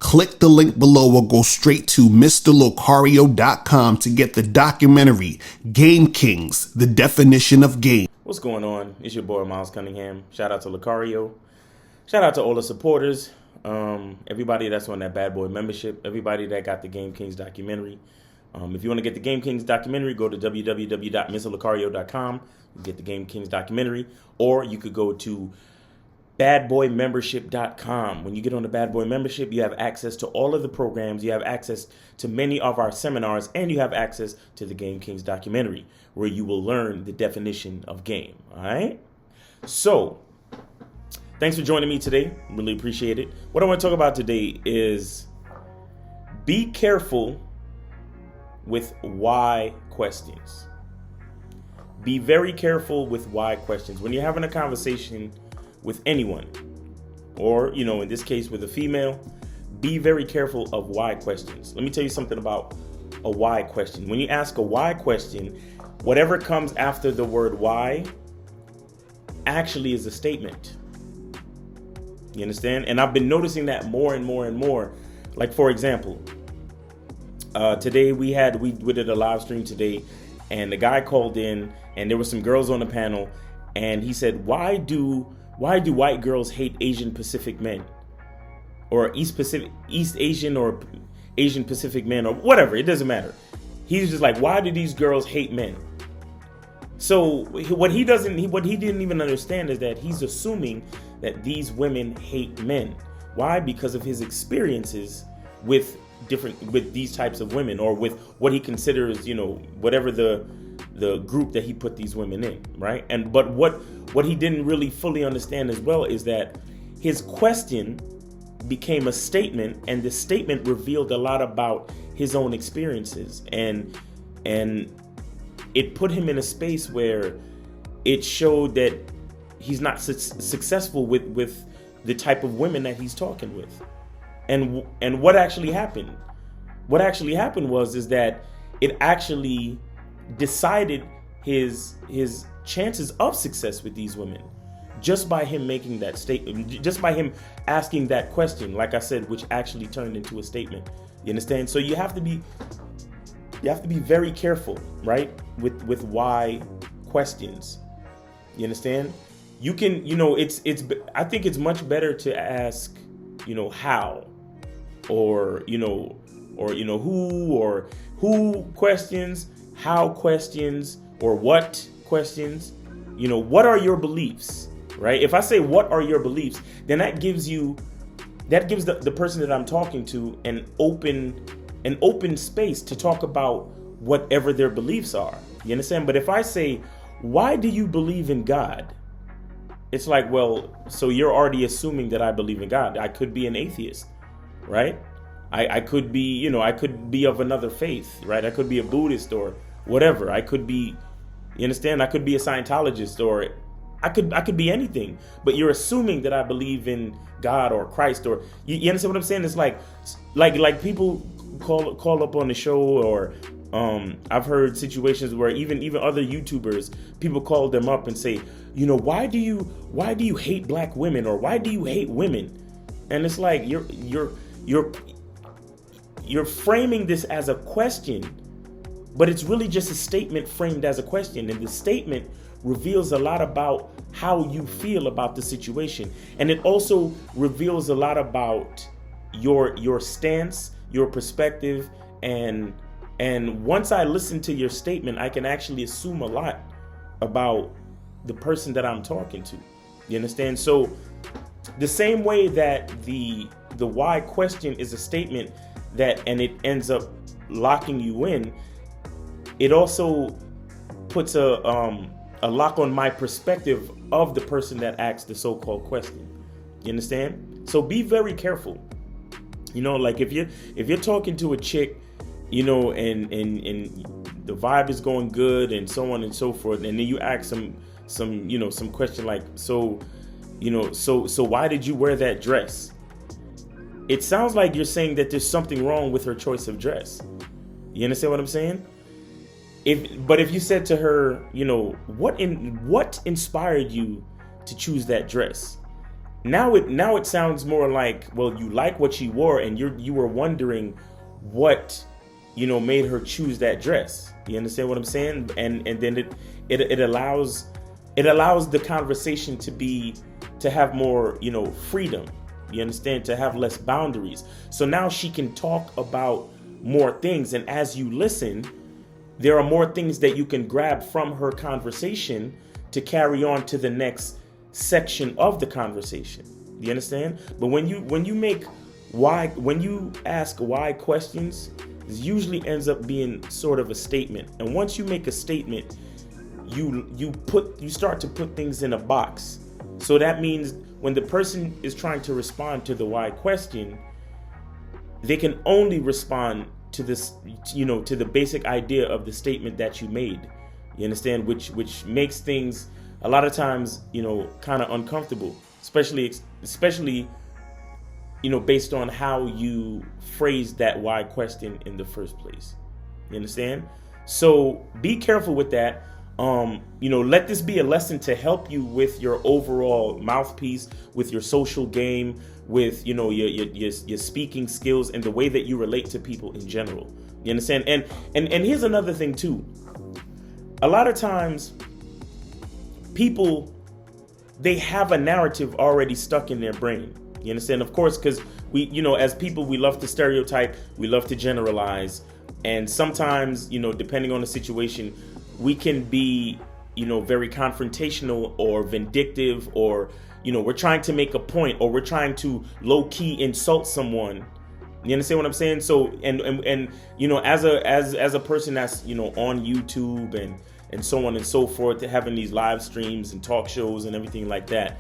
Click the link below or go straight to MrLocario.com to get the documentary Game Kings, the definition of game. What's going on? It's your boy Miles Cunningham. Shout out to Locario. Shout out to all the supporters. Everybody that's on that bad boy membership. Everybody that got the Game Kings documentary. If you want to get the Game Kings documentary, go to www.MrLocario.com. You get the Game Kings documentary. Or you could go to badboymembership.com. When you get on the Bad Boy membership, you have access to all of the programs, you have access to many of our seminars, and you have access to the Game Kings documentary, where you will learn the definition of game. All right? So, thanks for joining me today. Really appreciate it. What I want to talk about today is be careful with why questions. Be very careful with why questions. When you're having a conversation with anyone, or, in this case with a female, be very careful of why questions. Let me tell you something about a why question. When you ask a why question, whatever comes after the word why actually is a statement. You understand? And I've been noticing that more and more and more. Like, for example, today we did a live stream today, and the guy called in, and there were some girls on the panel, and he said, why do white girls hate Asian Pacific men, or East Asian or Asian Pacific men, or whatever? It doesn't matter. He's just like, why do these girls hate men? So what he didn't even understand is that he's assuming that these women hate men. Why? Because of his experiences with these types of women, or with what he considers, whatever the group that he put these women in, right? But what he didn't really fully understand as well is that his question became a statement, and the statement revealed a lot about his own experiences, and it put him in a space where it showed that he's not successful with the type of women that he's talking with. And what actually happened? What actually happened was that it actually decided his chances of success with these women, just by him making that statement, just by him asking that question, like I said, which actually turned into a statement. You understand? So you have to be very careful, right, with why questions. You understand? You can, I think it's much better to ask, how, or who questions, how questions, or what questions. What are your beliefs, right? If I say what are your beliefs, then that gives the person that I'm talking to an open space to talk about whatever their beliefs are. You understand? But if I say, why do you believe in God? It's like, well, so you're already assuming that I believe in God. I could be an atheist, right? I could be, I could be of another faith, right? I could be a Buddhist or whatever. I could be, you understand? I could be a Scientologist, or I could be anything. But you're assuming that I believe in God or Christ, or you understand what I'm saying? It's like people call up on the show, or I've heard situations where even other YouTubers, people call them up and say, why do you hate black women, or why do you hate women? And it's like you're framing this as a question, but it's really just a statement framed as a question. And the statement reveals a lot about how you feel about the situation. And it also reveals a lot about your stance, your perspective. And once I listen to your statement, I can actually assume a lot about the person that I'm talking to. You understand? So the same way that the why question is a statement and it ends up locking you in, it also puts a lock on my perspective of the person that asked the so-called question. You understand? So be very careful. Like if you're talking to a chick, and the vibe is going good and so on and so forth, and then you ask some question like, so why did you wear that dress? It sounds like you're saying that there's something wrong with her choice of dress. You understand what I'm saying? But if you said to her, what inspired you to choose that dress? now it sounds more like, well, you like what she wore, and you were wondering what made her choose that dress. You understand what I'm saying? And then it allows the conversation to have more freedom. You understand? To have less boundaries. So now she can talk about more things, and as you listen, there are more things that you can grab from her conversation to carry on to the next section of the conversation. You understand? But when you ask why questions, it usually ends up being sort of a statement. And once you make a statement, you start to put things in a box. So that means when the person is trying to respond to the why question, they can only respond to this, to the basic idea of the statement that you made. You understand? Which makes things a lot of times, kind of uncomfortable, especially, based on how you phrase that why question in the first place. You understand? So be careful with that. Let this be a lesson to help you with your overall mouthpiece, with your social game, with, your speaking skills and the way that you relate to people in general. You understand? And here's another thing too. A lot of times people, they have a narrative already stuck in their brain. You understand? Of course, because we, as people, we love to stereotype, we love to generalize. And sometimes, depending on the situation, we can be, very confrontational or vindictive, or, we're trying to make a point, or we're trying to low key insult someone. You understand what I'm saying? So, and as a person that's, on YouTube and so on and so forth, having these live streams and talk shows and everything like that,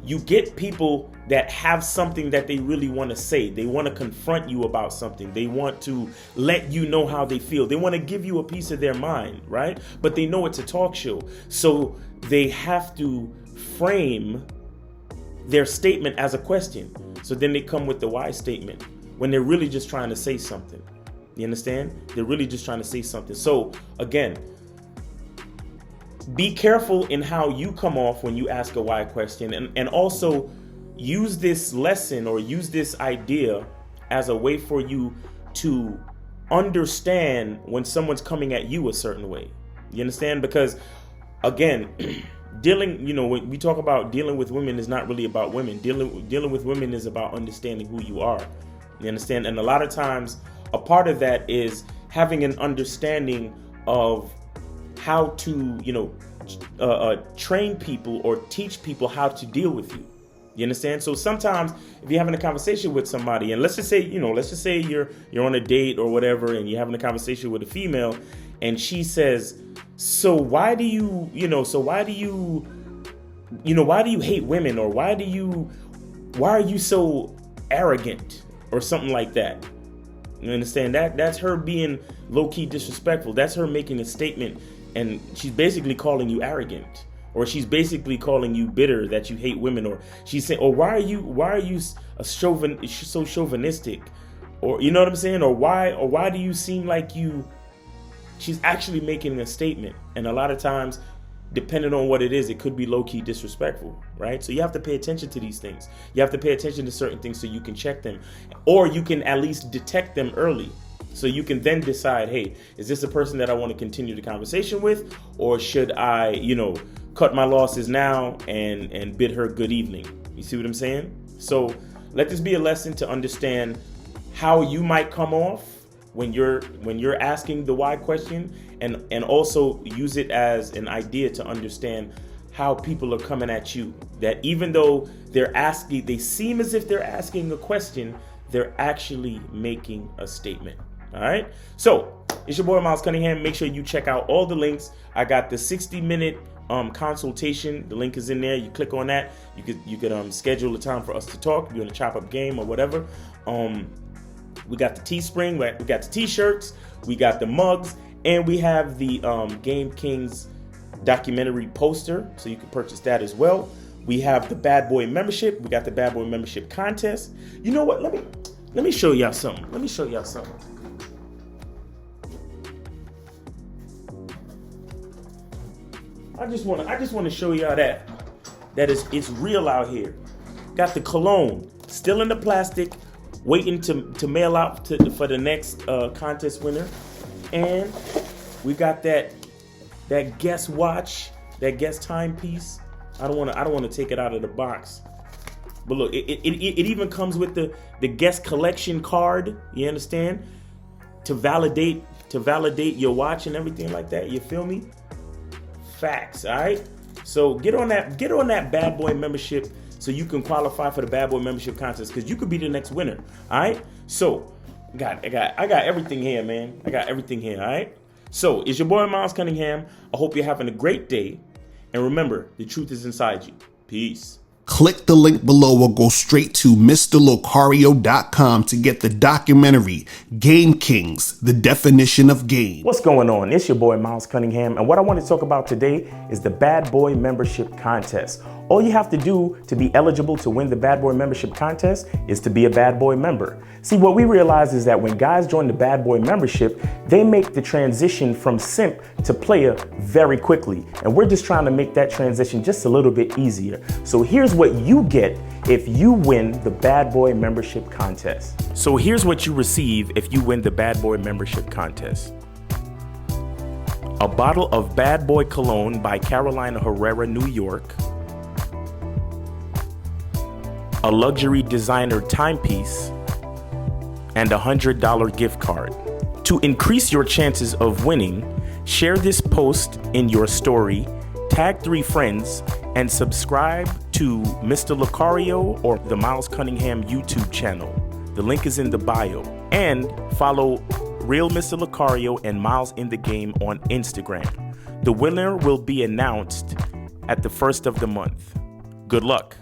you get people that have something that they really want to say. They want to confront you about something. They want to let you know how they feel. They want to give you a piece of their mind, right? But they know it's a talk show. So they have to frame their statement as a question. So then they come with the why statement when they're really just trying to say something. You understand? They're really just trying to say something. So again, be careful in how you come off when you ask a why question, and also use this lesson or use this idea as a way for you to understand when someone's coming at you a certain way. You understand? Because again, when we talk about dealing with women is not really about women. Dealing with women is about understanding who you are. You understand? And a lot of times a part of that is having an understanding of how to, train people or teach people how to deal with you. You understand? So sometimes if you're having a conversation with somebody, and let's just say you're on a date or whatever, and you're having a conversation with a female, and she says, why do you hate women, or why are you so arrogant, or something like that? You understand? That's her being low-key disrespectful. That's her making a statement, and she's basically calling you arrogant, or she's basically calling you bitter that you hate women, or she's saying, or why are you so chauvinistic, or you know what I'm saying, or why do you seem like you? She's actually making a statement, and a lot of times, depending on what it is, it could be low-key disrespectful, right? So you have to pay attention to these things. You have to pay attention to certain things so you can check them, or you can at least detect them early. So you can then decide, hey, is this a person that I want to continue the conversation with, or should I, cut my losses now and bid her good evening? You see what I'm saying? So let this be a lesson to understand how you might come off when you're asking the why question, and also use it as an idea to understand how people are coming at you. That even though they seem as if they're asking a question, they're actually making a statement. All right. So it's your boy Miles Cunningham. Make sure you check out all the links. I got the 60-minute consultation. The link is in there. You click on that. You could schedule a time for us to talk. You're in a chop up game or whatever. We got the Teespring. We got the T-shirts. We got the mugs, and we have the Game Kings documentary poster, so you can purchase that as well. We have the Bad Boy membership. We got the Bad Boy membership contest. You know what? Let me show y'all something. I just want to show y'all that it's real out here. Got the Cologne, still in the plastic, waiting to mail out for the next contest winner. And we got that guest watch, that guest timepiece. I don't want to take it out of the box. But look, it even comes with the guest collection card. You understand? To validate your watch and everything like that. You feel me? Facts. All right. So get on that Bad Boy membership so you can qualify for the Bad Boy membership contest, because you could be the next winner. All right. So I got everything here, man. I got everything here. All right. So it's your boy Miles Cunningham. I hope you're having a great day, and remember, the truth is inside you. Peace. Click the link below or go straight to MrLocario.com to get the documentary Game Kings, the definition of game. What's going on? It's your boy Miles Cunningham, and what I want to talk about today is the Bad Boy membership contest. All you have to do to be eligible to win the Bad Boy membership contest is to be a Bad Boy member. See, what we realize is that when guys join the Bad Boy membership, they make the transition from simp to player very quickly. And we're just trying to make that transition just a little bit easier. So here's what you get if you win the Bad Boy membership contest. So here's what you receive if you win the Bad Boy membership contest. A bottle of Bad Boy Cologne by Carolina Herrera, New York. A luxury designer timepiece, and a $100 gift card. To increase your chances of winning, share this post in your story, tag 3 friends, and subscribe to Mr. Locario or the Miles Cunningham YouTube channel. The link is in the bio. And follow Real Mr. Locario and Miles in the Game on Instagram. The winner will be announced at the first of the month. Good luck.